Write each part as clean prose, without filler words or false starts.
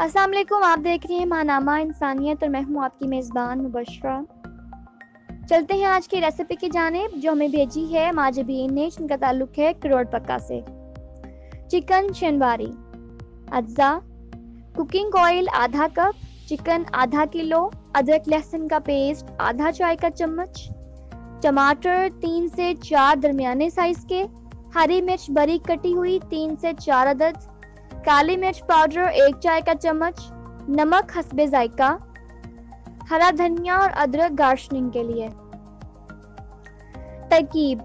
अस्सलाम वालेकुम, आप देख रहे हैं माहनामा इंसानियत और मैं हूं आपकी मेज़बान मुबशरा। चलते हैं आज की रेसिपी की जानिब जो हमें भेजी है माजबीन ने, जिनका ताल्लुक है करोड़ पक्का से। चिकन शनवारी। अज्जा: कुकिंग ऑयल आधा कप, चिकन आधा किलो, अदरक लहसुन का पेस्ट आधा चाय का चम्मच, टमाटर 3 से 4 दरमियाने साइज के, हरी मिर्च बारीक कटी हुई 3 से 4 अदद, काली मिर्च पाउडर 1 चाय का चम्मच, नमक हस्बे जायका, हरा धनिया और अदरक गार्निशिंग के लिए। तरकीब: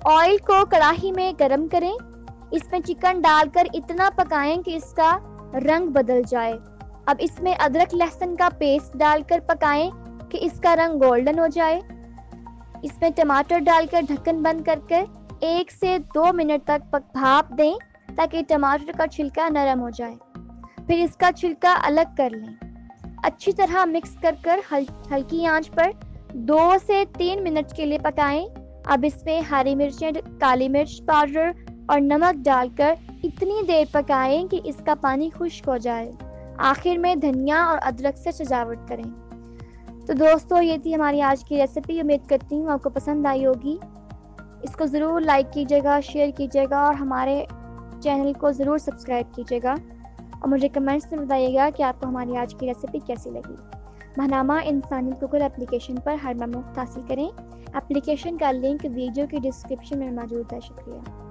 ऑयल को कढ़ाई में गरम करें, इसमें चिकन डालकर इतना पकाएं कि इसका रंग बदल जाए। अब इसमें अदरक लहसुन का पेस्ट डालकर पकाएं कि इसका रंग गोल्डन हो जाए। इसमें टमाटर डालकर ढक्कन बंद करके 1 से 2 मिनट तक भाप दें ताकि टमाटर का छिलका नरम हो जाए। फिर इसका छिलका अलग कर लें। अच्छी तरह मिक्स कर हल्की आंच पर 2 से 3 मिनट के लिए पकाएं। अब इसमें हरी मिर्चें, काली मिर्च पाउडर और नमक डालकर इतनी देर पकाएं कि इसका पानी खुश्क हो जाए। आखिर में धनिया और अदरक से सजावट करें। तो दोस्तों, ये थी हमारी आज की रेसिपी। उम्मीद करती हूँ आपको पसंद आई होगी। इसको ज़रूर लाइक कीजिएगा, शेयर कीजिएगा और हमारे चैनल को ज़रूर सब्सक्राइब कीजिएगा और मुझे कमेंट्स में बताइएगा कि आपको हमारी आज की रेसिपी कैसी लगी। माहनामा इंसानियत गूगल एप्लीकेशन पर हर मुफ्त हासिल करें। एप्लीकेशन का लिंक वीडियो की डिस्क्रिप्शन में मौजूद है। शुक्रिया।